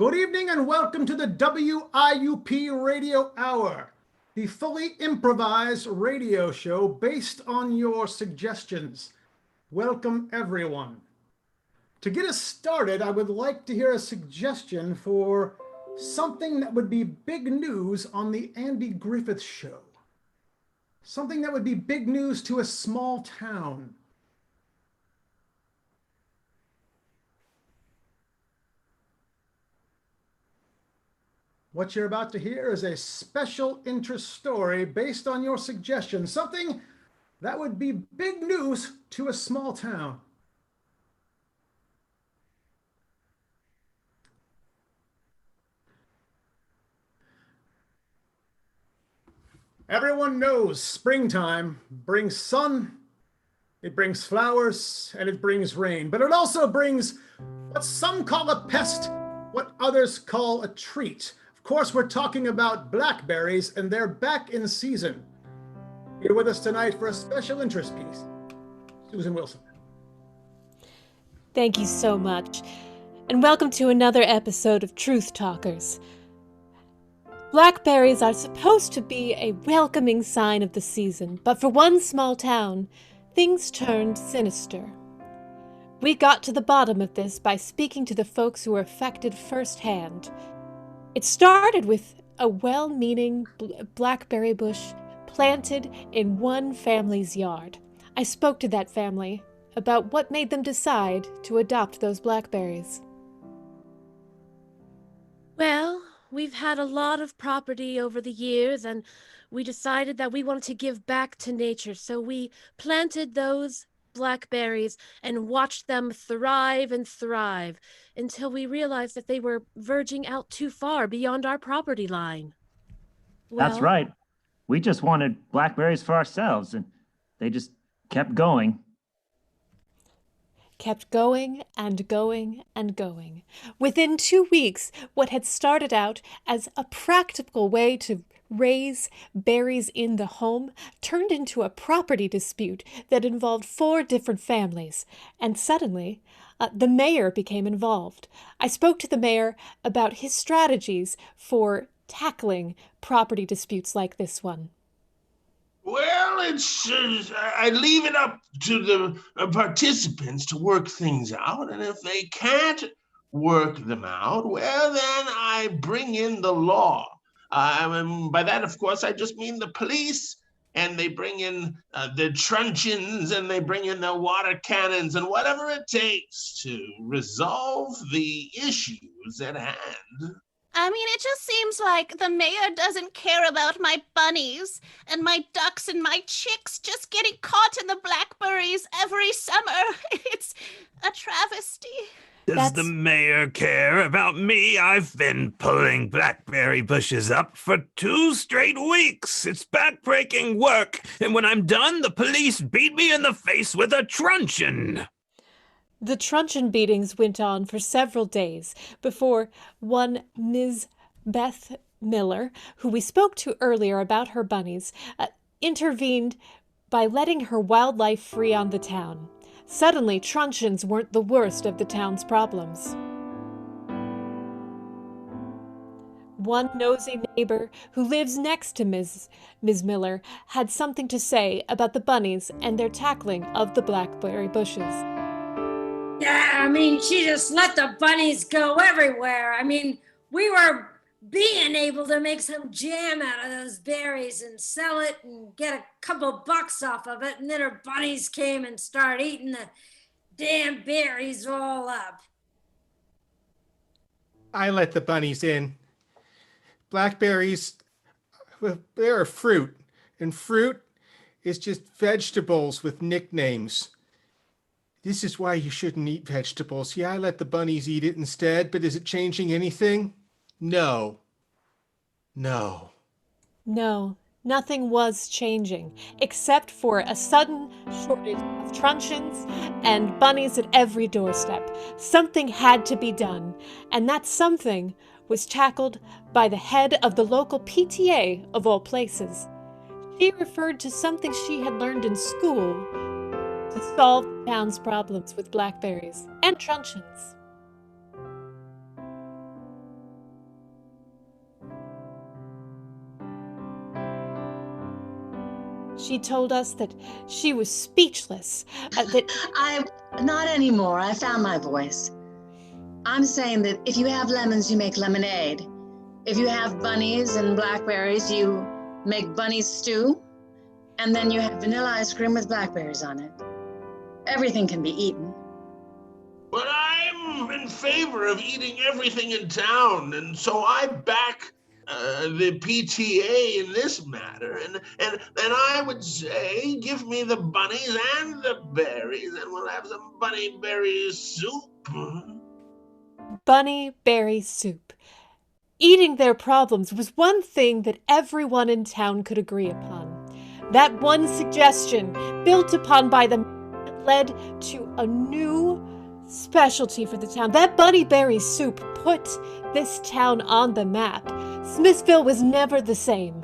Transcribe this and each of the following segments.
Good evening and welcome to the WIUP Radio Hour, the fully improvised radio show based on your suggestions. Welcome, everyone. To get us started, I would like to hear a suggestion for something that would be big news on the Andy Griffith Show. Something that would be big news to a small town. What you're about to hear is a special interest story based on your suggestion, something that would be big news to a small town. Everyone knows springtime brings sun, it brings flowers, and it brings rain, but it also brings what some call a pest, what others call a treat. Of course, we're talking about blackberries, and they're back in season. Here with us tonight for a special interest piece, Susan Wilson. Thank you so much, and welcome to another episode of Truth Talkers. Blackberries are supposed to be a welcoming sign of the season, but for one small town, things turned sinister. We got to the bottom of this by speaking to the folks who were affected firsthand. It started with a well-meaning blackberry bush planted in one family's yard. I spoke to that family about what made them decide to adopt those blackberries. Well, we've had a lot of property over the years, and we decided that we wanted to give back to nature, so we planted those blackberries and watched them thrive and thrive until we realized that they were verging out too far beyond our property line. That's right. We just wanted blackberries for ourselves, and they just kept going. Kept going and going and going. Within 2 weeks, what had started out as a practical way to raise berries in the home turned into a property dispute that involved 4 different families. And suddenly, the mayor became involved. I spoke to the mayor about his strategies for tackling property disputes like this one. Well, I leave it up to the participants to work things out, and if they can't work them out, well, then I bring in the law. By that, of course, I just mean the police, and they bring in the truncheons, and they bring in the water cannons, and whatever it takes to resolve the issues at hand. I mean, it just seems like the mayor doesn't care about my bunnies and my ducks and my chicks just getting caught in the blackberries every summer. It's a travesty. Does the mayor care about me? I've been pulling blackberry bushes up for 2 straight weeks. It's backbreaking work, and when I'm done, the police beat me in the face with a truncheon. The truncheon beatings went on for several days before one Ms. Beth Miller, who we spoke to earlier about her bunnies, intervened by letting her wildlife free on the town. Suddenly, truncheons weren't the worst of the town's problems. One nosy neighbor who lives next to Ms. Miller had something to say about the bunnies and their tackling of the blackberry bushes. Yeah, I mean, she just let the bunnies go everywhere. I mean, we were being able to make some jam out of those berries and sell it and get a couple bucks off of it. And then her bunnies came and started eating the damn berries all up. I let the bunnies in. Blackberries, well, they're a fruit. And fruit is just vegetables with nicknames. This is why you shouldn't eat vegetables. Yeah, I let the bunnies eat it instead, but is it changing anything? No. No, nothing was changing, except for a sudden shortage of truncheons and bunnies at every doorstep. Something had to be done, and that something was tackled by the head of the local PTA of all places. She referred to something she had learned in school to solve the town's problems with blackberries and truncheons. She told us that she was speechless, Not anymore. I found my voice. I'm saying that if you have lemons, you make lemonade. If you have bunnies and blackberries, you make bunny stew. And then you have vanilla ice cream with blackberries on it. Everything can be eaten. But I'm in favor of eating everything in town, and so I back the PTA in this matter. And I would say, give me the bunnies and the berries, and we'll have some bunny berry soup. bunny berry soup. Eating their problems was one thing that everyone in town could agree upon. That one suggestion, built upon by them, led to a new specialty for the town. That bunny berry soup put this town on the map. Smithville was never the same.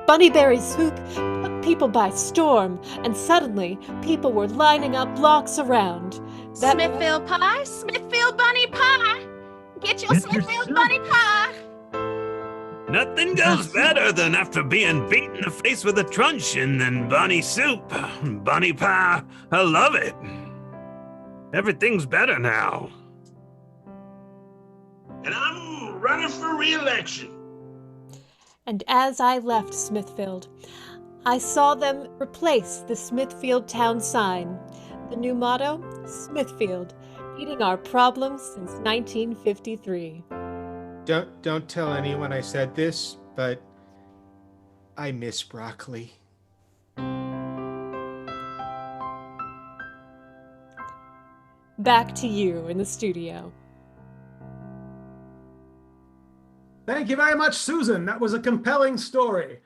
Bunny berry soup took people by storm, and suddenly people were lining up blocks around. Smithville pie, Smithville bunny pie. Get your Smithville bunny pie. Nothing goes better than after being beat in the face with a truncheon than bunny soup. Bunny pie, I love it. Everything's better now. And I'm running for re-election. And as I left Smithfield, I saw them replace the Smithfield town sign. The new motto, Smithfield, eating our problems since 1953. Don't tell anyone I said this, but I miss broccoli. Back to you in the studio. Thank you very much, Susan. That was a compelling story.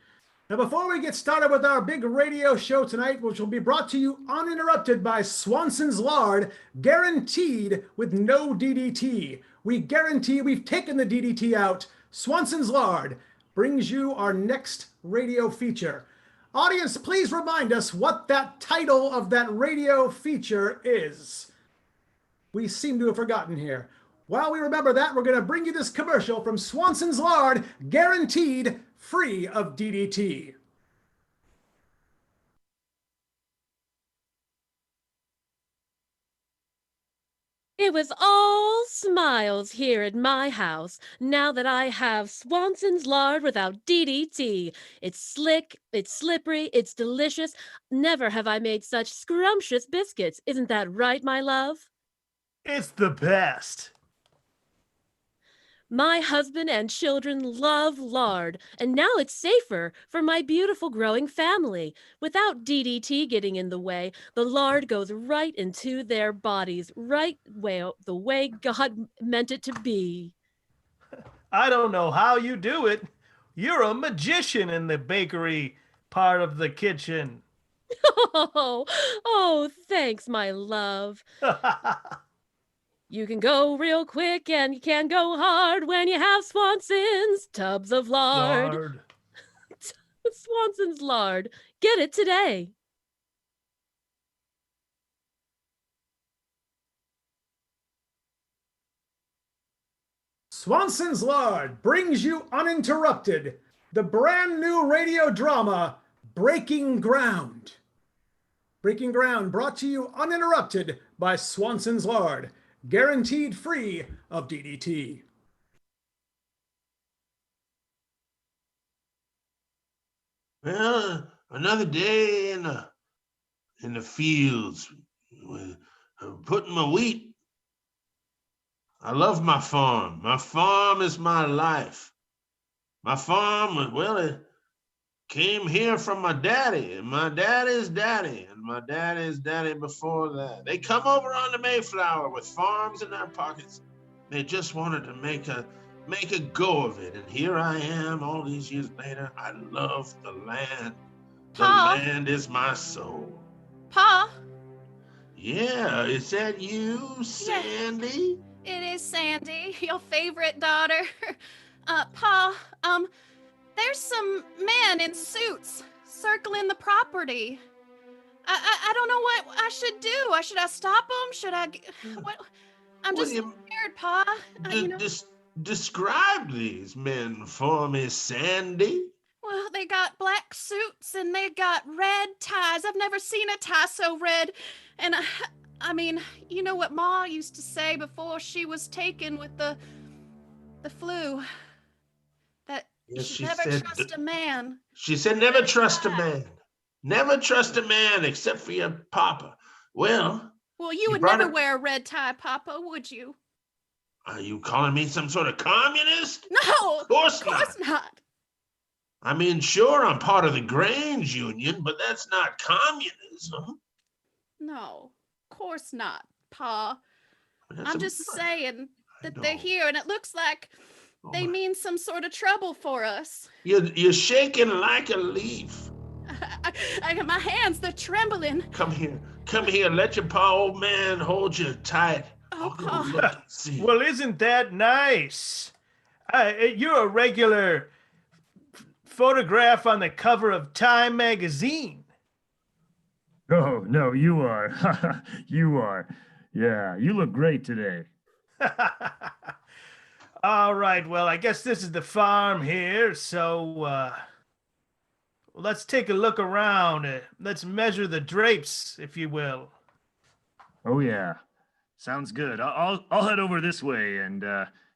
Now, before we get started with our big radio show tonight, which will be brought to you uninterrupted by Swanson's Lard, guaranteed with no DDT. We guarantee we've taken the DDT out. Swanson's Lard brings you our next radio feature. Audience, please remind us what that title of that radio feature is. We seem to have forgotten here. While we remember that, we're going to bring you this commercial from Swanson's Lard, guaranteed free of DDT. It was all smiles here at my house now that I have Swanson's Lard without DDT. It's slick, it's slippery, it's delicious. Never have I made such scrumptious biscuits. Isn't that right, my love? It's the best. My husband and children love lard, and now it's safer for my beautiful growing family. Without DDT getting in the way, the lard goes right into their bodies, right the way God meant it to be. I don't know how you do it. You're a magician in the bakery part of the kitchen. Oh, thanks, my love. You can go real quick and you can go hard when you have Swanson's tubs of lard. Swanson's Lard. Get it today. Swanson's Lard brings you uninterrupted the brand new radio drama, Breaking Ground. Breaking Ground brought to you uninterrupted by Swanson's Lard, guaranteed free of DDT. Well, another day in the fields, putting my wheat. I love my farm. My farm is my life. My farm, well, it came here from my daddy, and my daddy's daddy, and my daddy's daddy before that. They come over on the Mayflower with farms in their pockets. They just wanted to make a go of it. And here I am all these years later. I love the land. The land is my soul. Pa? Yeah, is that you, Sandy? It is Sandy, your favorite daughter. Pa, there's some men in suits circling the property. I don't know what I should do. Should I stop them? Should I? What? I'm just scared, Pa. Describe these men for me, Sandy. Well, they got black suits and they got red ties. I've never seen a tie so red. And I mean, you know what Ma used to say before she was taken with the flu? That you should never trust a man. She said, never trust a man. Never trust a man except for your papa. Well, you would never wear a red tie, Papa, would you? Are you calling me some sort of communist? No, of course not. I mean, sure, I'm part of the Grange Union, but that's not communism. No, of course not, Pa. I'm just saying that they're here, and it looks like they mean some sort of trouble for us. You're shaking like a leaf. I got my hands, they're trembling. Come here. Let your pa, old man, hold you tight. Oh, Pa. Well, isn't that nice? You're a regular photograph on the cover of Time magazine. Oh, no, you are. You are. Yeah, you look great today. All right, well, I guess this is the farm here, so let's take a look around. Let's measure the drapes, if you will. Oh, yeah. Sounds good. I'll head over this way and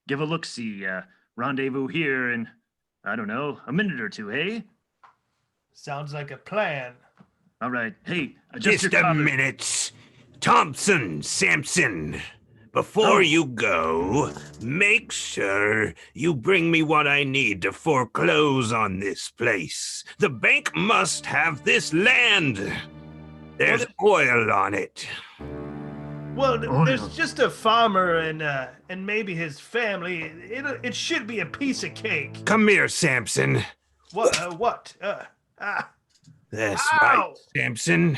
give a look-see. Rendezvous here in, I don't know, a minute or two, hey? Sounds like a plan. All right. Hey, adjust Just your a collar. minute. Thompson, Sampson, before you go, make sure you bring me what I need to foreclose on this place. The bank must have this land. There's oil on it. Well, there's just a farmer and maybe his family. It should be a piece of cake. Come here, Sampson. What? That's Ow! right, Sampson.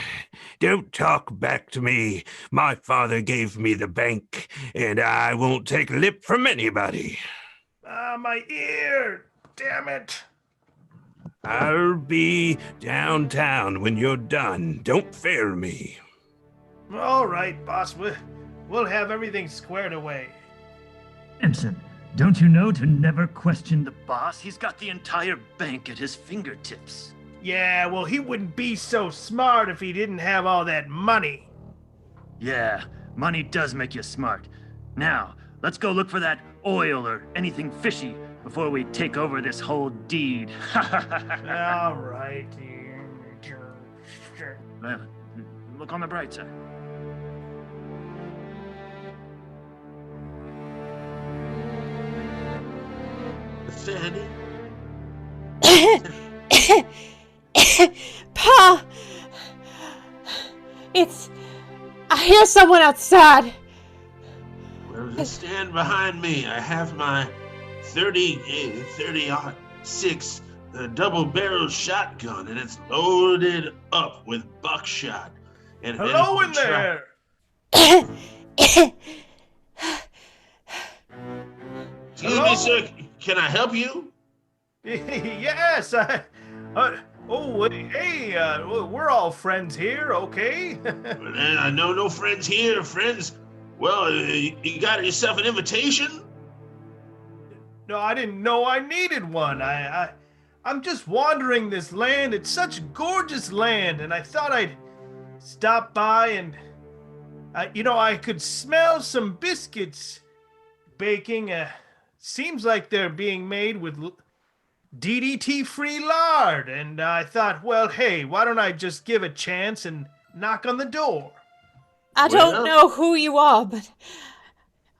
Don't talk back to me. My father gave me the bank, and I won't take lip from anybody. My ear! Damn it! I'll be downtown when you're done. Don't fail me. All right, boss. We'll have everything squared away. Sampson, don't you know to never question the boss? He's got the entire bank at his fingertips. Yeah, well, he wouldn't be so smart if he didn't have all that money. Yeah, money does make you smart. Now, let's go look for that oil or anything fishy before we take over this whole deed. All right. Well, look on the bright side. Sandy? Pa! I hear someone outside. Well, just stand behind me. I have my 30-06 double-barrel shotgun, and it's loaded up with buckshot. And Hello in there! Excuse me, sir. Can I help you? Yes. We're all friends here, okay? I know no friends here. Friends? Well, you got yourself an invitation? No, I didn't know I needed one. I'm just wandering this land. It's such gorgeous land, and I thought I'd stop by and, I could smell some biscuits baking. Seems like they're being made with DDT-Free lard, and I thought, well, hey, why don't I just give a chance and knock on the door? I don't know who you are, but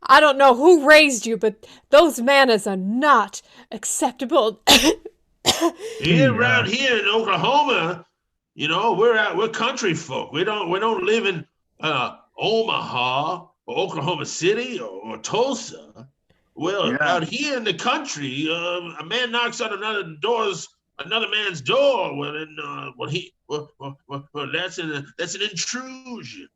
I don't know who raised you, but those manners are not acceptable. Around here in Oklahoma, we're country folk. We don't live in Omaha or Oklahoma City or Tulsa. Well, out here in the country, a man knocks on another man's door. Well, then, that's an intrusion.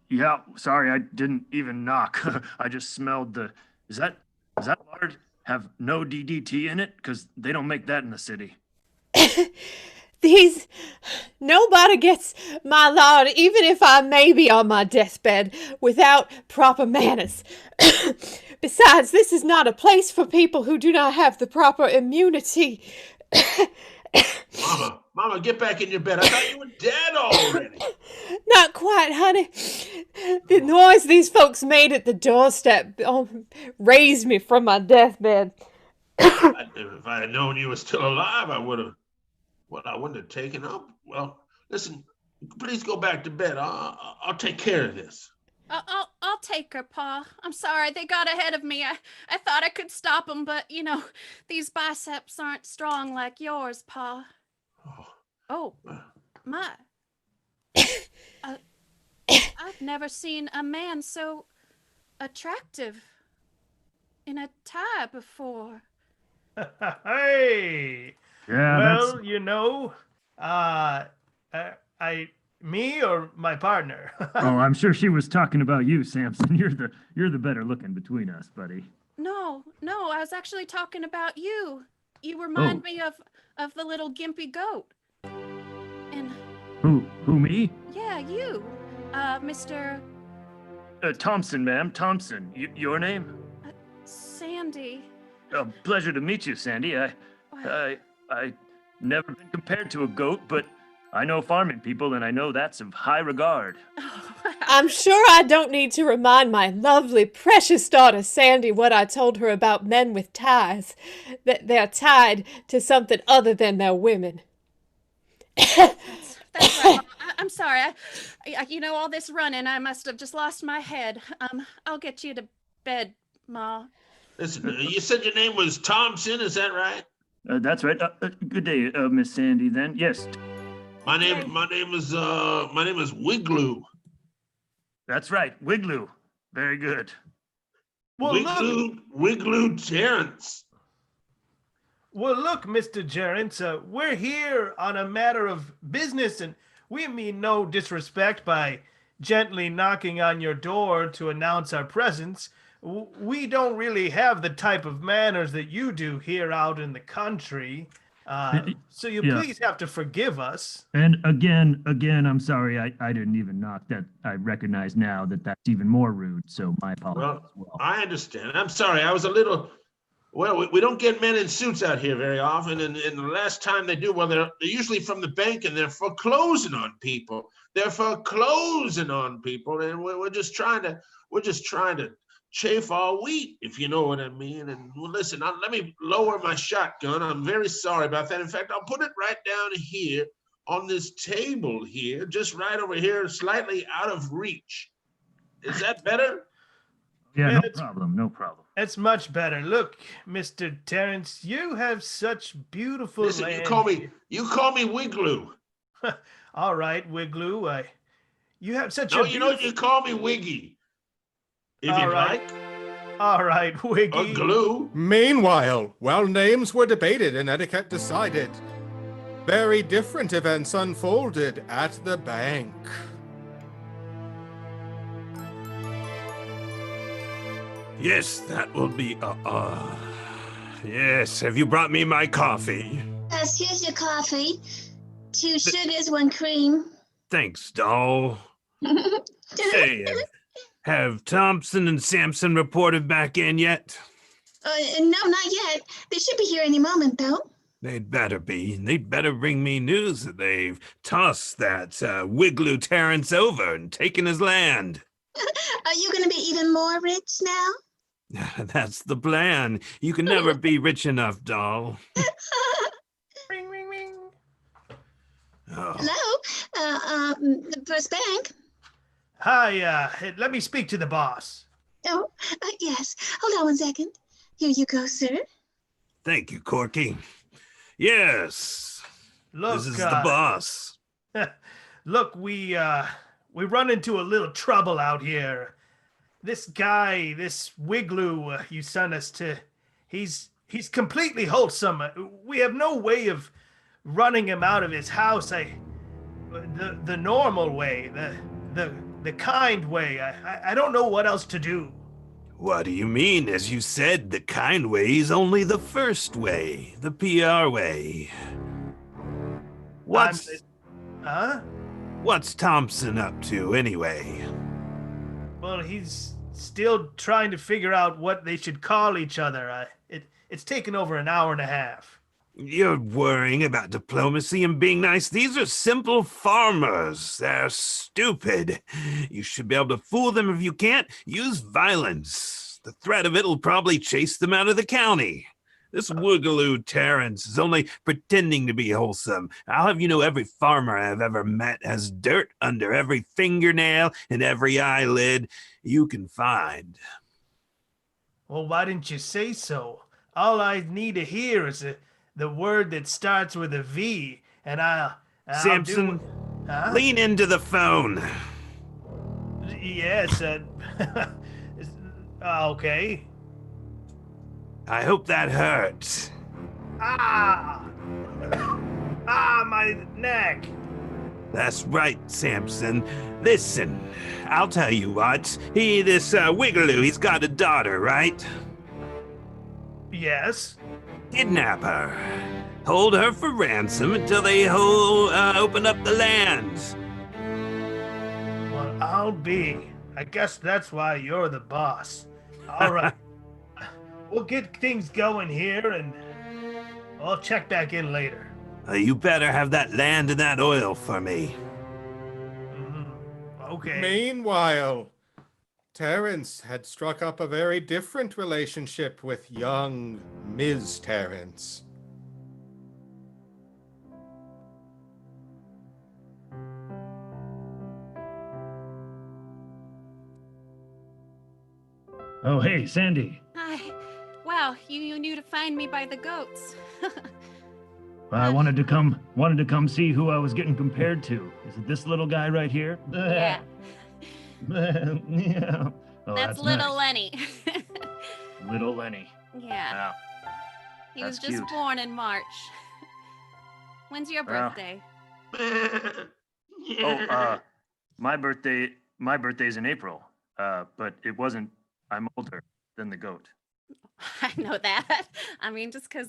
Yeah, sorry, I didn't even knock. I just smelled does that lard have no DDT in it? Because they don't make that in the city. Nobody gets my lard, even if I may be on my deathbed, without proper manners. Besides, this is not a place for people who do not have the proper immunity. Mama, get back in your bed. I thought you were dead already. Not quite, honey. The noise these folks made at the doorstep raised me from my deathbed. If I had known you were still alive, I wouldn't have taken up. Well, listen, please go back to bed. I'll take care of this. I'll take her, Pa. I'm sorry, they got ahead of me. I thought I could stop them, but, these biceps aren't strong like yours, Pa. Oh, my. I've never seen a man so attractive in a tie before. Hey! Yeah, Well, me or my partner? Oh, I'm sure she was talking about you, Samson. You're the better looking between us, buddy. No, I was actually talking about you. You remind me of the little gimpy goat. And Who, me? yeah, you, Mr. Thompson, ma'am. Thompson. Your name? Sandy. Pleasure to meet you, Sandy. I never been compared to a goat, but I know farming people, and I know that's of high regard. I'm sure I don't need to remind my lovely, precious daughter Sandy what I told her about men with ties, that they're tied to something other than their women. That's right. I'm sorry. All this running, I must have just lost my head. I'll get you to bed, Ma. Listen, you said your name was Thompson, is that right? That's right. Good day, Miss Sandy. Then yes. My name is Wigloo. That's right, Wigloo. Very good. Well, Wigloo Terrence. Well, look, Mr. Gerrans, we're here on a matter of business, and we mean no disrespect by gently knocking on your door to announce our presence. We don't really have the type of manners that you do here out in the country. So you please have to forgive us. And again, I'm sorry, I didn't even knock. That I recognize now that's even more rude, so my apologies as well. I understand. I'm sorry, I was a little... Well, we don't get men in suits out here very often, and the last time they do, well, they're usually from the bank, and they're foreclosing on people. And we're just trying to chafe our wheat, if you know what I mean. And well, listen, let me lower my shotgun. I'm very sorry about that. In fact, I'll put it right down here on this table here, just right over here, slightly out of reach. Is that better? Yeah, no problem. It's much better. Look, Mr. Terrence, you have such beautiful Listen, land. you call me Wigloo. All right, Wigloo. You have such No, a beautiful... you call me Wiggy. If you like. All right, Wiggy. Or Glue. Meanwhile, while names were debated and etiquette decided, very different events unfolded at the bank. Yes, that will be, yes, have you brought me my coffee? Here's your coffee. 2 sugars, 1 cream. Thanks, doll. Hey, have Thompson and Samson reported back in yet? No, not yet. They should be here any moment, though. They'd better be. They'd better bring me news that they've tossed that Wigloo Terrence over and taken his land. Are you going to be even more rich now? That's the plan. You can never be rich enough, doll. Ring, ring, ring. Oh. Hello? The First Bank? Hi, let me speak to the boss. Oh, yes. Hold on 1 second. Here you go, sir. Thank you, Corky. Yes. Look, this is the boss. Look, we run into a little trouble out here. This guy, this Wigloo you sent us to, he's completely wholesome. We have no way of running him out of his house. The normal way, the kind way. I don't know what else to do. What do you mean? As you said, the kind way is only the first way, the PR way. What's Thompson up to, anyway? Well, he's still trying to figure out what they should call each other. It's taken over an hour and a half. You're worrying about diplomacy and being nice. These are simple farmers. They're stupid. You should be able to fool them. If you can't, use violence. The threat of it'll probably chase them out of the county. This Woogaloo Terrence is only pretending to be wholesome. I'll have you know every farmer I've ever met has dirt under every fingernail and every eyelid you can find. Well, why didn't you say so? All I need to hear is the word that starts with a V, and I'll Samson, Huh? lean into the phone. Yes, okay. I hope that hurts. Ah, my neck. That's right, Samson. Listen, I'll tell you what. This Wiggaloo, he's got a daughter, right? Yes. Kidnap her. Hold her for ransom until they open up the lands. Well, I'll be. I guess that's why you're the boss. All right. We'll get things going here, and I'll check back in later. You better have that land and that oil for me. Okay. Meanwhile, Terrence had struck up a very different relationship with young Ms. Terrence. Oh, hey, Sandy. Hi. Wow, you knew to find me by the goats. I wanted to come see who I was getting compared to. Is it this little guy right here? Yeah. Yeah. Oh, That's little nice. Lenny. Little Lenny. Yeah. Wow. He was That's just cute. born in March. When's your Well. birthday? Oh, my birthday's in April. But it wasn't. I'm older than the goat. I know that. I mean, just because,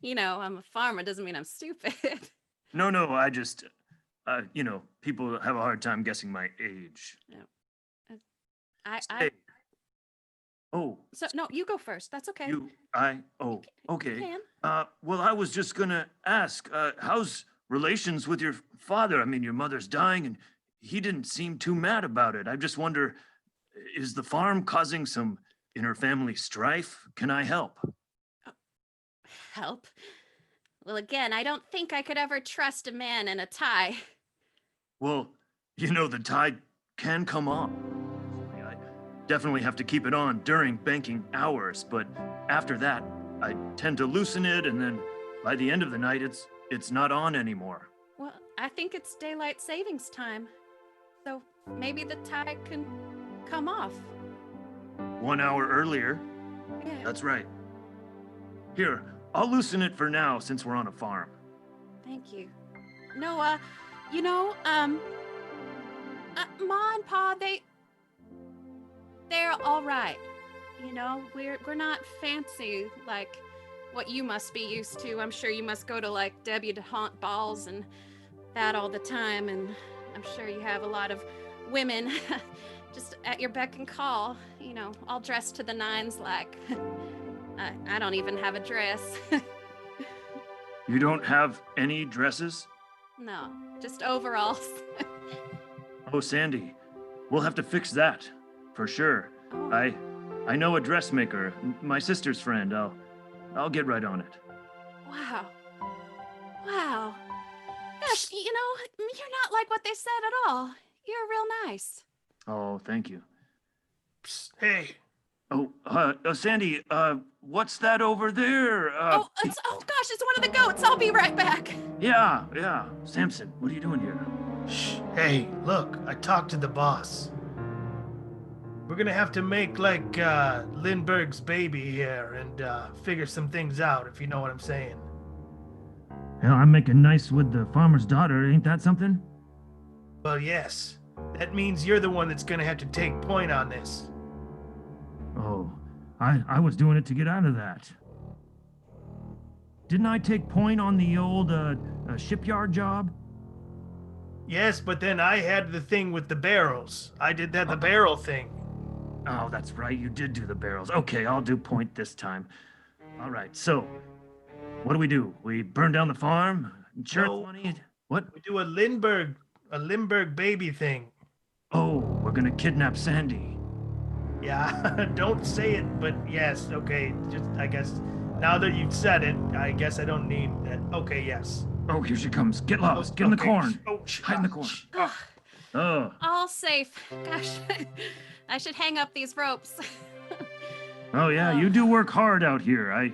I'm a farmer doesn't mean I'm stupid. No, I just, people have a hard time guessing my age. I Oh, so no, you go first. That's okay. okay. can. Well, I was just gonna ask, how's relations with your father? I mean, your mother's dying, and he didn't seem too mad about it. I just wonder, is the farm causing some inter-family strife? Can I help? Help. Well, again, I don't think I could ever trust a man in a tie. Well, the tide can come on. I definitely have to keep it on during banking hours, but after that, I tend to loosen it, and then by the end of the night, it's not on anymore. Well, I think it's daylight savings time. So maybe the tie can come off. 1 hour earlier. Yeah. That's right. Here, I'll loosen it for now since we're on a farm. Thank you. No, Ma and Pa, they're all right. We're not fancy like what you must be used to. I'm sure you must go to like debutante balls and that all the time, and I'm sure you have a lot of women just at your beck and call, all dressed to the nines like I don't even have a dress. You don't have any dresses? No, just overalls. Oh, Sandy, we'll have to fix that, for sure. Oh. I know a dressmaker, my sister's friend. I'll get right on it. Wow. Gosh, you're not like what they said at all. You're real nice. Oh, thank you. Psst, hey. Oh, Sandy, what's that over there? Oh gosh, it's one of the goats. I'll be right back. Yeah. Samson, what are you doing here? Shh. Hey, look, I talked to the boss. We're gonna have to make like Lindbergh's baby here and figure some things out, if you know what I'm saying. Hell, I'm making nice with the farmer's daughter. Ain't that something? Well, yes. That means you're the one that's gonna have to take point on this. Oh, I was doing it to get out of that. Didn't I take point on the old shipyard job? Yes, but then I had the thing with the barrels. I did the barrel thing. Oh, that's right. You did do the barrels. Okay, I'll do point this time. All right. So, what do? We burn down the farm? Insurance No. money? What? We do a Lindbergh baby thing. Oh, we're gonna kidnap Sandy. Yeah, don't say it, but yes, okay. Just, I guess, now that you've said it, I guess I don't need that. Okay, yes. Oh, here she comes. Get lost. Get in the Okay. corn. Oh, Hide in the corn. Oh. All safe. Gosh, I should hang up these ropes. Oh yeah, you do work hard out here. I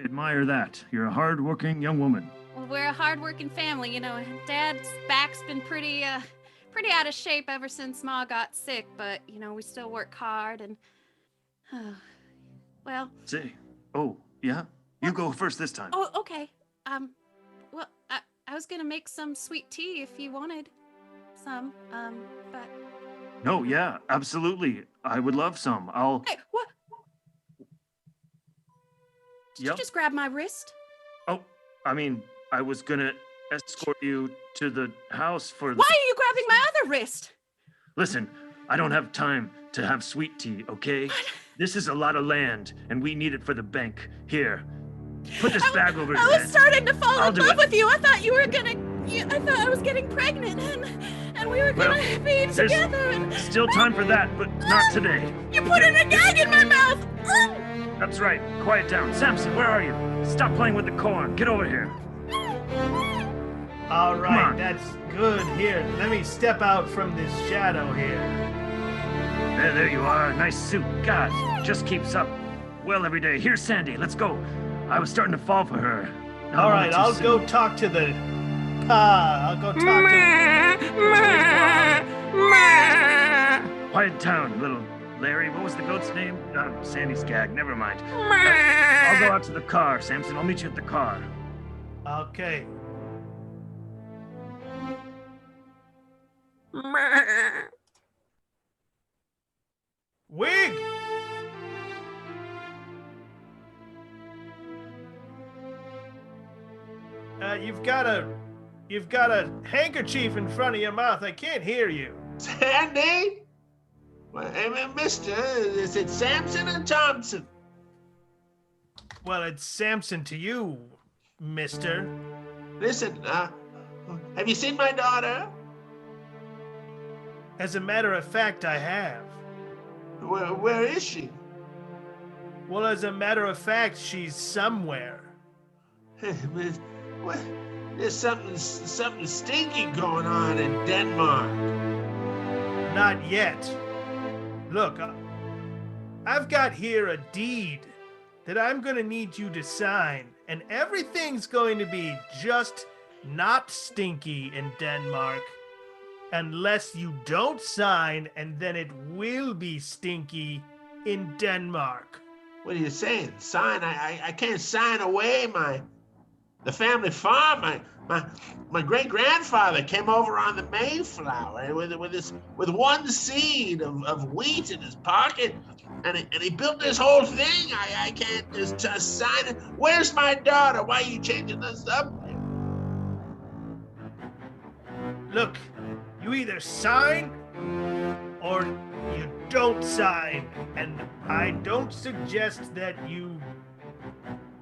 admire that. You're a hard-working young woman. Well, we're a hard-working family, you know. Dad's back's been pretty out of shape ever since Ma got sick, but you know we still work hard and. Well. Say, oh yeah, you go first this time. Oh, okay. Well, I was gonna make some sweet tea if you wanted some. But. No, yeah, absolutely. I would love some. I'll. Hey, what? Did you just grab my wrist? Oh, I mean, I was gonna escort you to the house for. Why are you grabbing my other wrist? Listen, I don't have time to have sweet tea, okay? This is a lot of land, and we need it for the bank. Here, put this bag over your I head. was starting to fall I'll in do love it. with you. I thought you were gonna. I thought I was getting pregnant, and we were gonna be There's together. And still time for that, but not today. you put in a gag in my mouth. That's right. Quiet down. Samson, where are you? Stop playing with the corn. Get over here. All Come right, on. that's good. Here, let me step out from this shadow here. There you are. Nice suit. God, just keeps up well every day. Here's Sandy. Let's go. I was starting to fall for her. Not All a right, moment too I'll soon. go talk to the. I'll go talk to. Quiet down, little Larry. What was the goat's name? Sandy's gag. Never mind. I'll go out to the car, Samson. I'll meet you at the car. Okay. Wig! You've got a handkerchief in front of your mouth. I can't hear you. Sandy? Well, hey, mister, is it Samson or Thompson? Well, it's Samson to you, mister. Listen, have you seen my daughter? As a matter of fact, I have. Where is she? Well, as a matter of fact, she's somewhere. What? There's something stinky going on in Denmark. Not yet. Look, I've got here a deed that I'm gonna need you to sign, and everything's going to be just not stinky in Denmark unless you don't sign, and then it will be stinky in Denmark. What are you saying? Sign? I can't sign away the family farm. My great grandfather came over on the Mayflower with one seed of wheat in his pocket, and he built this whole thing. I can't just sign it. Where's my daughter? Why are you changing the subject? Look, you either sign or you don't sign, and I don't suggest that you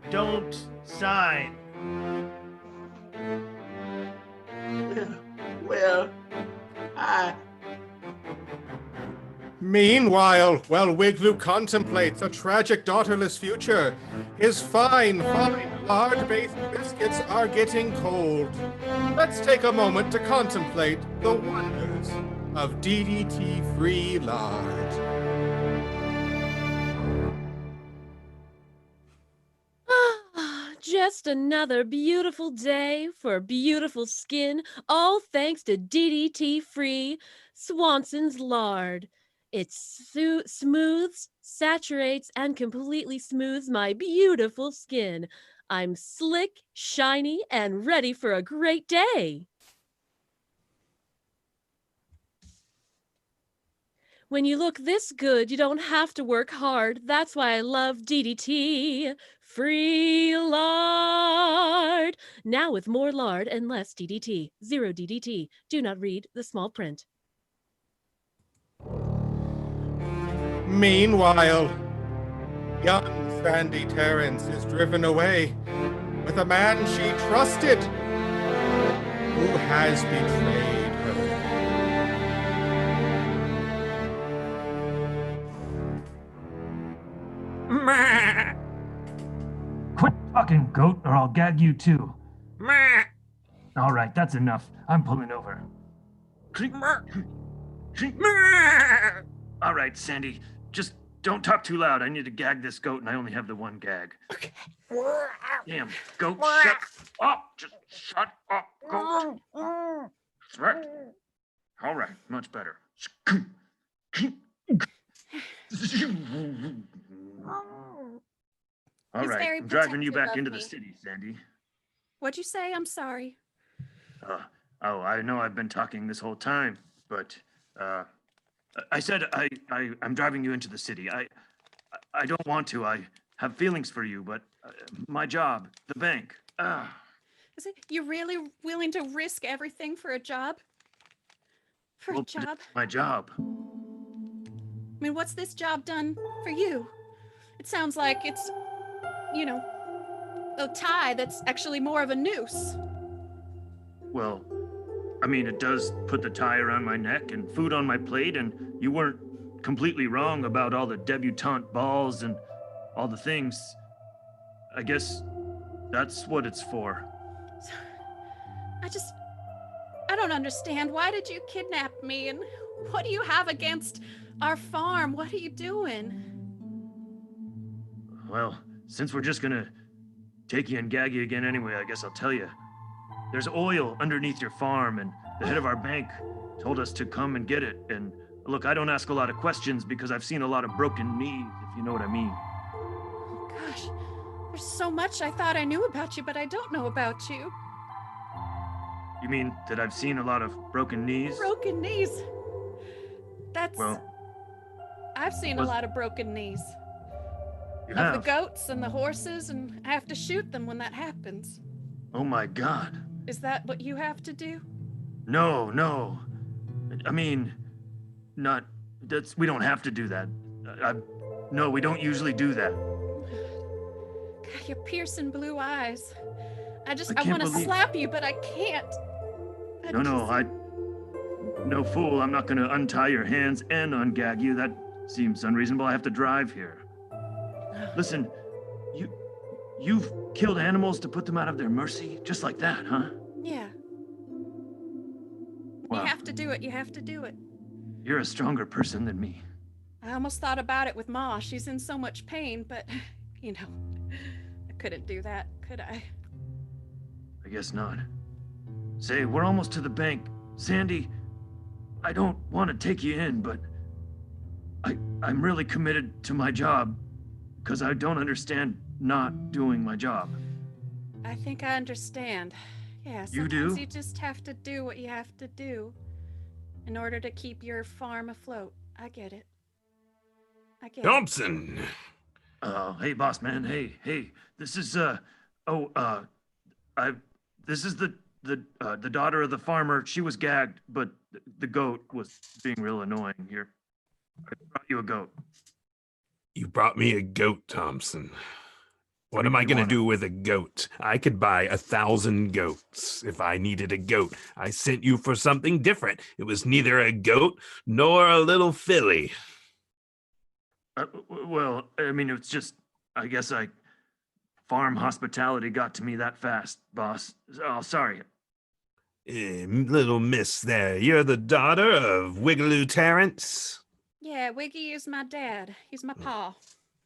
don't sign. Well, Meanwhile, while Wiglu contemplates a tragic daughterless future, his fine lard-based biscuits are getting cold. Let's take a moment to contemplate the wonders of DDT-Free lard. Just another beautiful day for beautiful skin, all thanks to DDT-Free Swanson's Lard. It smooths, saturates, and completely smooths my beautiful skin. I'm slick, shiny, and ready for a great day. When you look this good, you don't have to work hard. That's why I love DDT-Free lard. Now with more lard and less DDT. Zero DDT. Do not read the small print. Meanwhile, young Sandy Terrence is driven away with a man she trusted who has betrayed her. Quit talking, goat, or I'll gag you too. All right, that's enough. I'm pulling over. All right, Sandy, just don't talk too loud. I need to gag this goat, and I only have the one gag. Okay. Damn, goat, shut up. Just shut up, goat. That's right. All right, much better. All He's right, very I'm driving you protective back of into the me. city, Sandy. What'd you say? I'm sorry. Oh, I know I've been talking this whole time, but I said I'm driving you into the city. I don't want to. I have feelings for you, but my job, the bank. Is it you really willing to risk everything for a job? For a Well, job? my job. I mean, what's this job done for you? It sounds like it's, you know, a tie that's actually more of a noose. Well, I mean, it does put the tie around my neck and food on my plate, and you weren't completely wrong about all the debutante balls and all the things. I guess that's what it's for. I don't understand. Why did you kidnap me? And what do you have against our farm? What are you doing? Well, since we're just gonna take you and gag you again anyway, I guess I'll tell you. There's oil underneath your farm, and the head of our bank told us to come and get it. And look, I don't ask a lot of questions because I've seen a lot of broken knees, if you know what I mean. Oh, gosh, there's so much I thought I knew about you, but I don't know about you. You mean that I've seen a lot of broken knees? Broken knees. That's... Well, I've seen a lot of broken knees. you Of have? the goats and the horses, and I have to shoot them when that happens. Oh my God. Is that what you have to do? No. I mean, we don't have to do that. No, we don't usually do that. God, your piercing blue eyes. I can't want to believe- slap you, but I can't. No fool, I'm not gonna untie your hands and ungag you. That seems unreasonable. I have to drive here. Listen, you've killed animals to put them out of their mercy? Just like that, huh? Yeah. Wow. You have to do it. You have to do it. You're a stronger person than me. I almost thought about it with Ma. She's in so much pain, but, you know, I couldn't do that, could I? I guess not. Say, we're almost to the bank. Sandy, I don't want to take you in, but I'm really committed to my job because I don't understand not doing my job. I think I understand. Yeah, You sometimes do? you just have to do what you have to do in order to keep your farm afloat. I get it. Thompson! Hey, boss man. Hey. This is, this is the daughter of the farmer. She was gagged, but the goat was being real annoying here. I brought you a goat. You brought me a goat, Thompson. What am I going to do with a goat? I could buy 1,000 goats if I needed a goat. I sent you for something different. It was neither a goat nor a little filly. Well, I mean, it's just, I guess farm hospitality got to me that fast, boss. Oh, sorry. Little miss there, you're the daughter of Wigaloo Terrence? Yeah, Wiggy is my dad. He's my pa.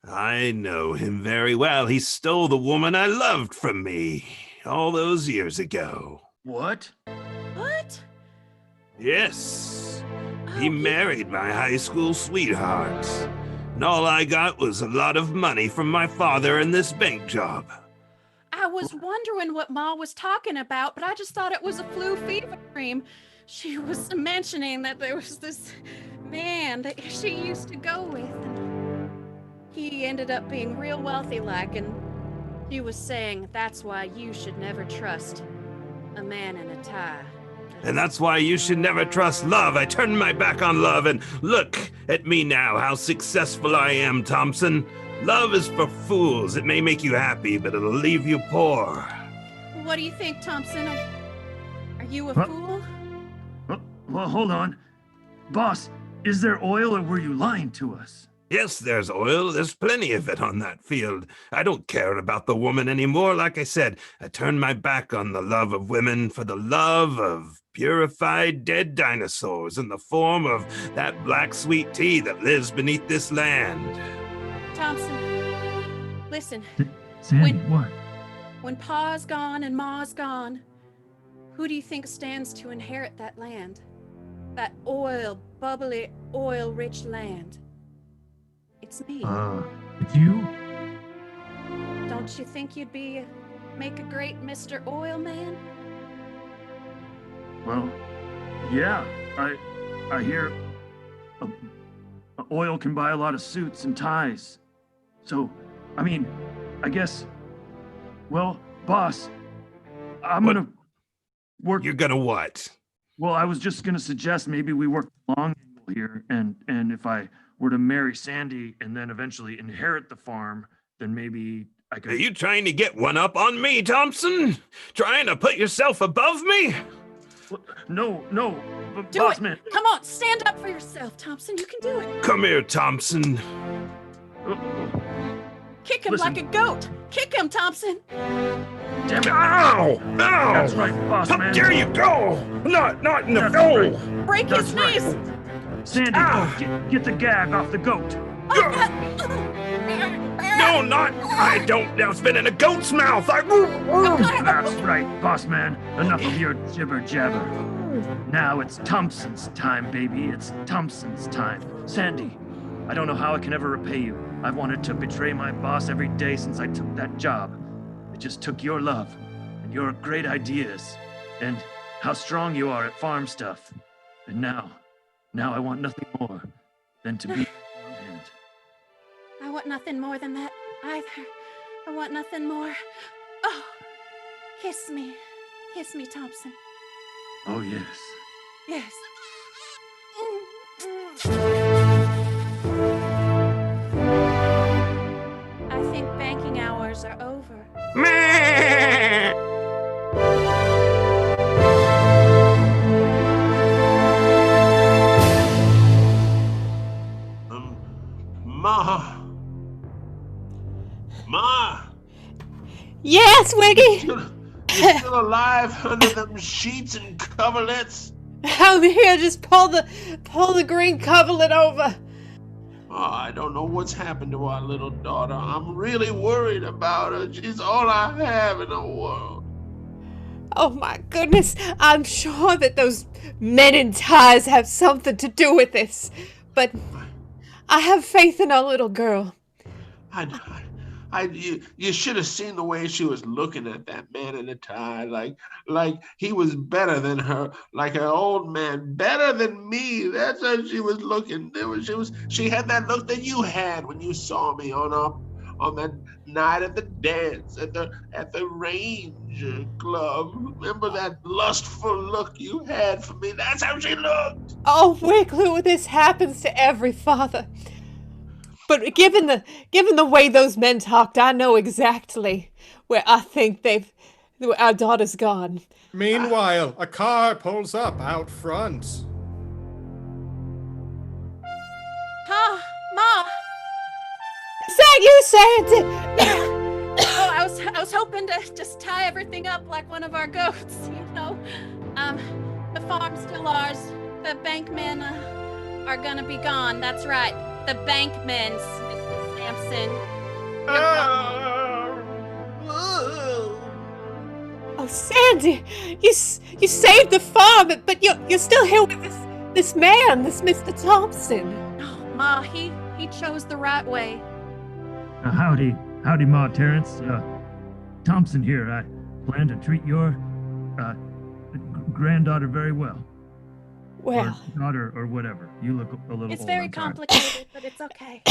I know him very well. He stole the woman I loved from me all those years ago. What? What? Yes. He married my high school sweetheart. And all I got was a lot of money from my father and this bank job. I was wondering what Ma was talking about, but I just thought it was a flu fever dream. She was mentioning that there was this man that she used to go with. And he ended up being real wealthy like, and she was saying that's why you should never trust a man in a tie. And that's why you should never trust love. I turned my back on love, and look at me now, how successful I am, Thompson. Love is for fools. It may make you happy, but it'll leave you poor. What do you think, Thompson? Are you a Huh? fool? Well, hold on. Boss, is there oil or were you lying to us? Yes, there's oil. There's plenty of it on that field. I don't care about the woman anymore. Like I said, I turned my back on the love of women for the love of purified dead dinosaurs in the form of that black sweet tea that lives beneath this land. Thompson, listen. Sandy, what? When Pa's gone and Ma's gone, who do you think stands to inherit that land? That bubbly, oil-rich land. It's me. It's you? Don't you think you'd make a great Mr. Oil Man? Well, yeah. I hear oil can buy a lot of suits and ties. So, I mean, I guess, well, boss, I'm gonna work. You're gonna what? Well, I was just gonna suggest maybe we work the long angle here, and if I were to marry Sandy and then eventually inherit the farm, then maybe I could. Are you trying to get one up on me, Thompson? Trying to put yourself above me? No, Do boss it! man. Come on, stand up for yourself, Thompson. You can do it. Come here, Thompson. Kick him Listen. like a goat. Kick him, Thompson. Damn it. Ow! Ow! That's right, boss How man. dare you go? Not in the That's goal. right. Break his That's knees. right. Sandy, get the gag off the goat. No, not. I don't. Now spit in a goat's mouth. That's right, boss man. Enough of your jibber jabber. Now it's Thompson's time, baby. It's Thompson's time. Sandy, I don't know how I can ever repay you. I've wanted to betray my boss every day since I took that job. It just took your love and your great ideas and how strong you are at farm stuff. And now I want nothing more than to be your hand. I want nothing more than that either. I want nothing more. Oh, kiss me. Kiss me, Thompson. Oh, yes. Yes. I think banking hours are over. Ma! Yes, Wiggy. You still alive under them sheets and coverlets? I'm here. Just pull the green coverlet over. Oh, I don't know what's happened to our little daughter. I'm really worried about her. She's all I have in the world. Oh my goodness. I'm sure that those men in ties have something to do with this. But I have faith in our little girl. You should have seen the way she was looking at that man in the tie, like he was better than her, like an old man, better than me. That's how she was looking. She had that look that you had when you saw me on that night at the dance at the Ranger Club. Remember that lustful look you had for me? That's how she looked. Oh, Wiggly, this happens to every father. But given the way those men talked, I know exactly where I think our daughter's gone. Meanwhile, a car pulls up out front. Ma! Is that you, Sandy? Oh, I was hoping to just tie everything up like one of our goats, you know. The farm's still ours. The bankmen are gonna be gone. That's right. The bankmen, Mr. Sampson. Oh, Sandy, you saved the farm, but you're still here with this man, this Mr. Thompson. Oh, Ma, he chose the right way. Howdy, Ma Terrence. Thompson here. I plan to treat your granddaughter very well. Well, or daughter or whatever. You look a little It's old, very I'm sorry. complicated, but it's okay.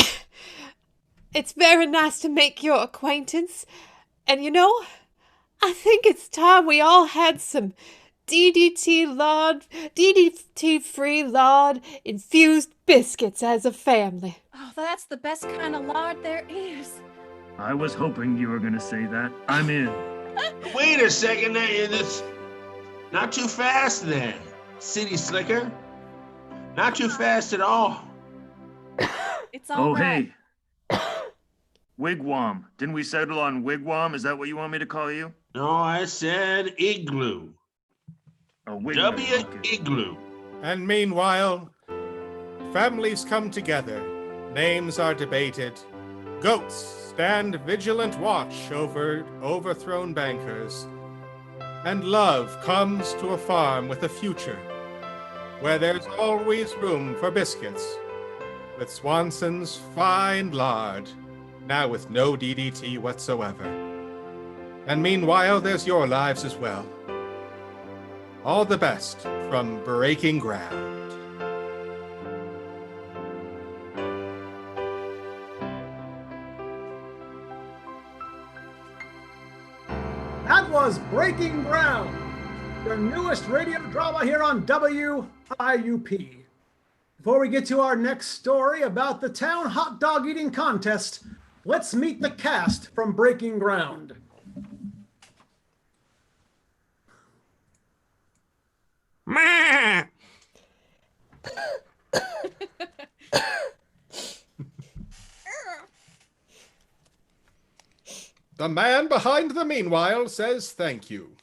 it's very nice to make your acquaintance. And you know, I think it's time we all had some DDT-Free lard infused biscuits as a family. Oh, that's the best kind of lard there is. I was hoping you were gonna say that. I'm in. Wait a second, it's not too fast there, City Slicker. Not too fast at all. It's all right. Hey. Wigwam. Didn't we settle on wigwam? Is that what you want me to call you? No, I said igloo. A wigwam. Igloo. And meanwhile, families come together, names are debated, goats stand vigilant watch over overthrown bankers, and love comes to a farm with a future, where there's always room for biscuits, with Swanson's fine lard, now with no DDT whatsoever. And meanwhile, there's your lives as well. All the best from Breaking Ground. That was Breaking Ground, the newest radio drama here on WIUP. Before we get to our next story about the town hot dog eating contest, let's meet the cast from Breaking Ground. The man behind the meanwhile says thank you.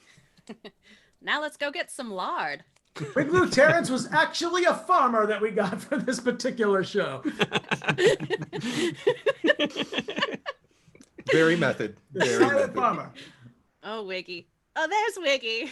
Now let's go get some lard. Wigloo Terrence was actually a farmer that we got for this particular show. Very method. Very Silent method. farmer. Oh, Wiggy. Oh, there's Wiggy.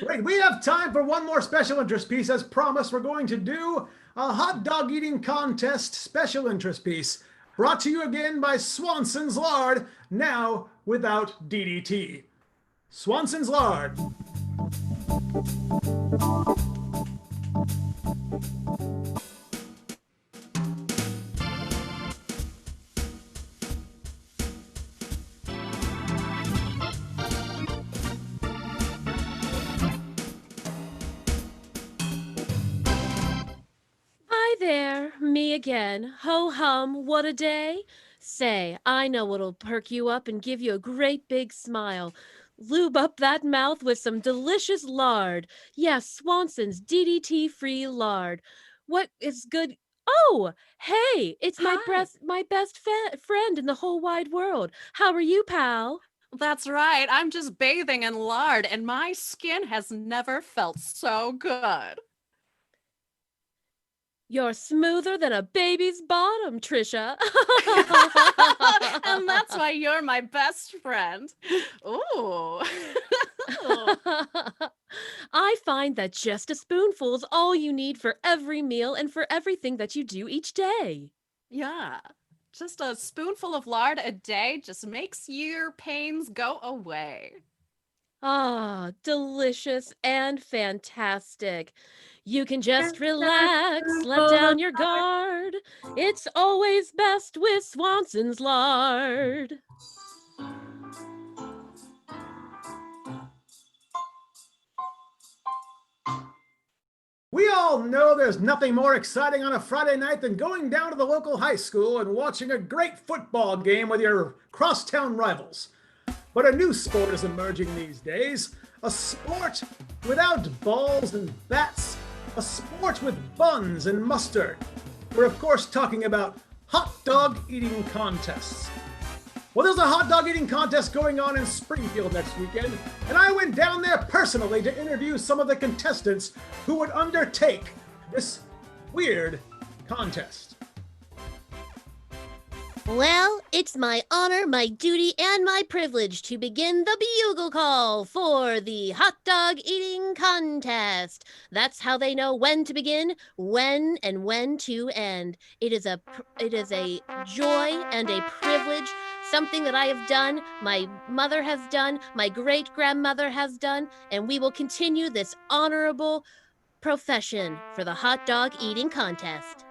Great. We have time for one more special interest piece. As promised, we're going to do a hot dog eating contest special interest piece. Brought to you again by Swanson's Lard, now without DDT. Swanson's Lard. Hi there, me again. Ho hum, what a day. Say, I know what'll perk you up and give you a great big smile. Lube up that mouth with some delicious lard. Yes, Swanson's DDT-free lard. What is good? Oh, hey, it's my best friend in the whole wide world. How are you, pal? That's right. I'm just bathing in lard, and my skin has never felt so good. You're smoother than a baby's bottom, Trisha. And that's why you're my best friend. Ooh. I find that just a spoonful is all you need for every meal and for everything that you do each day. Yeah. Just a spoonful of lard a day just makes your pains go away. Ah, delicious and fantastic. You can just relax, let down your guard. It's always best with Swanson's lard. We all know there's nothing more exciting on a Friday night than going down to the local high school and watching a great football game with your crosstown rivals. But a new sport is emerging these days, a sport without balls and bats, a sport with buns and mustard. We're of course talking about hot dog eating contests. Well, there's a hot dog eating contest going on in Springfield next weekend, and I went down there personally to interview some of the contestants who would undertake this weird contest. Well, it's my honor, my duty, and my privilege to begin the bugle call for the hot dog eating contest. That's how they know when to begin, when to end. It is a joy and a privilege, something that I have done, my mother has done, my great-grandmother has done, and we will continue this honorable profession for the hot dog eating contest.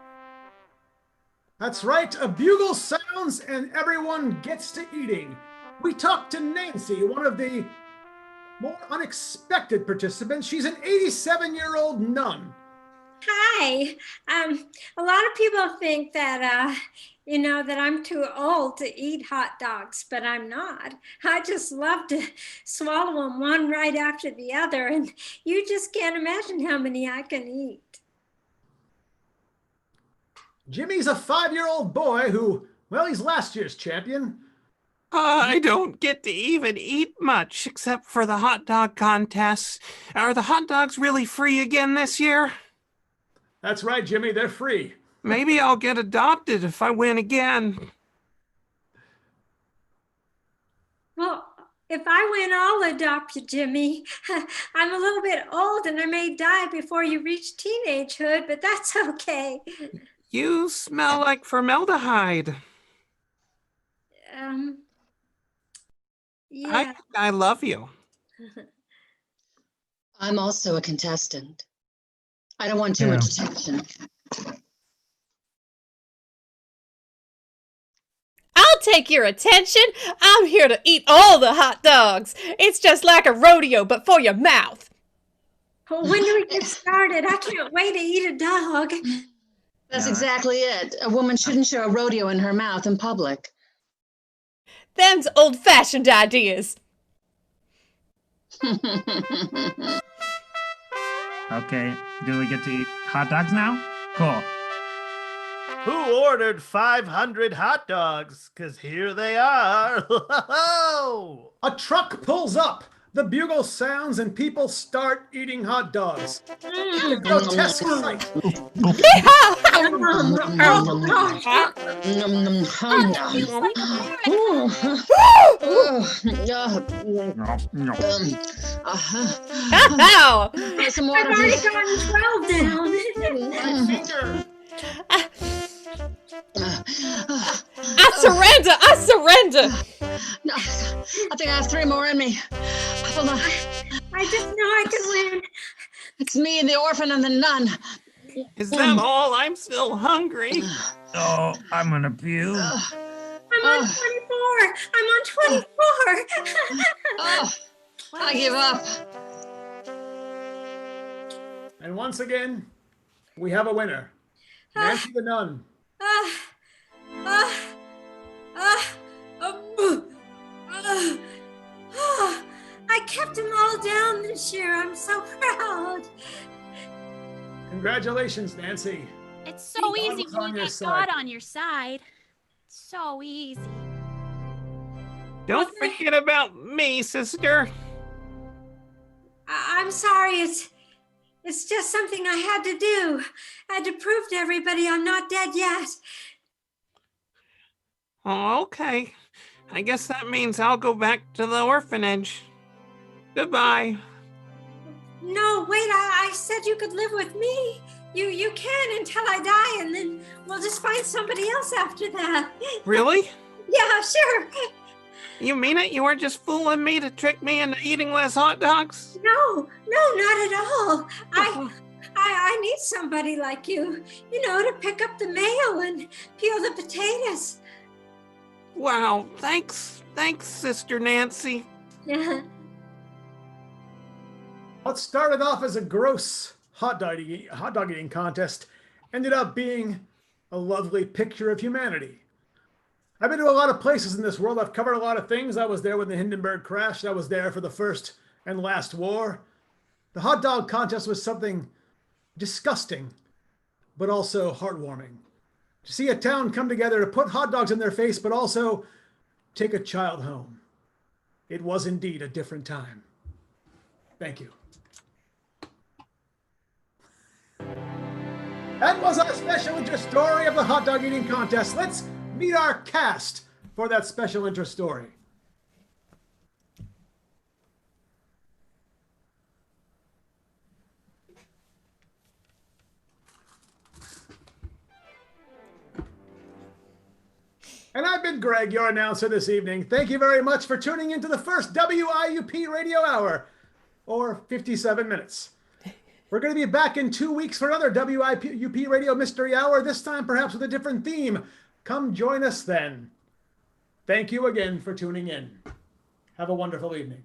That's right, a bugle sounds and everyone gets to eating. we talked to Nancy, one of the more unexpected participants. She's an 87-year-old nun. Hi. A lot of people think that, that I'm too old to eat hot dogs, but I'm not. I just love to swallow them one right after the other, and you just can't imagine how many I can eat. Jimmy's a 5-year-old boy who, well, he's last year's champion. I don't get to even eat much except for the hot dog contests. Are the hot dogs really free again this year? That's right, Jimmy, they're free. Maybe I'll get adopted if I win again. Well, if I win, I'll adopt you, Jimmy. I'm a little bit old and I may die before you reach teenagehood, but that's okay. You smell like formaldehyde. Yeah. I love you. I'm also a contestant. I don't want too much attention. I'll take your attention. I'm here to eat all the hot dogs. It's just like a rodeo, but for your mouth. Well, when do we get started? I can't wait to eat a dog. That's exactly it. A woman shouldn't show a rodeo in her mouth in public. Them's old-fashioned ideas. Okay, do we get to eat hot dogs now? Cool. Who ordered 500 hot dogs? Because here they are. A truck pulls up. The bugle sounds and people start eating hot dogs. A grotesque sight. Some water. I've already gotten 12 down. I surrender. No, I think I have 3 more in me. Hold on. I just know I can win. It's me and the orphan and the nun. Is that all? I'm still hungry. Oh, I'm gonna puke. I'm on 24. I'm on 24. I give up. And once again, we have a winner. Nancy the nun. I kept them all down this year. I'm so proud. Congratulations, Nancy. It's so easy when you get God on your side. So easy. Don't forget about me, sister. I'm sorry. It's just something I had to do. I had to prove to everybody I'm not dead yet. Oh, okay. I guess that means I'll go back to the orphanage. Goodbye. No, wait, I said you could live with me. You can until I die, and then we'll just find somebody else after that. Really? Yeah, sure. You mean it? You weren't just fooling me to trick me into eating less hot dogs? No, not at all. I need somebody like you, to pick up the mail and peel the potatoes. Wow, thanks, Sister Nancy. Yeah. What started off as a gross hot dog eating contest ended up being a lovely picture of humanity. I've been to a lot of places in this world. I've covered a lot of things. I was there when the Hindenburg crashed. I was there for the first and last war. The hot dog contest was something disgusting, but also heartwarming. To see a town come together to put hot dogs in their face, but also take a child home. It was indeed a different time. Thank you. That was our special interest story of the hot dog eating contest. Let's meet our cast for that special interest story. And I've been Greg, your announcer this evening. Thank you very much for tuning into the first WIUP Radio Hour, or 57 minutes. We're going to be back in 2 weeks for another WIUP Radio Mystery Hour, this time perhaps with a different theme. Come join us then. Thank you again for tuning in. Have a wonderful evening.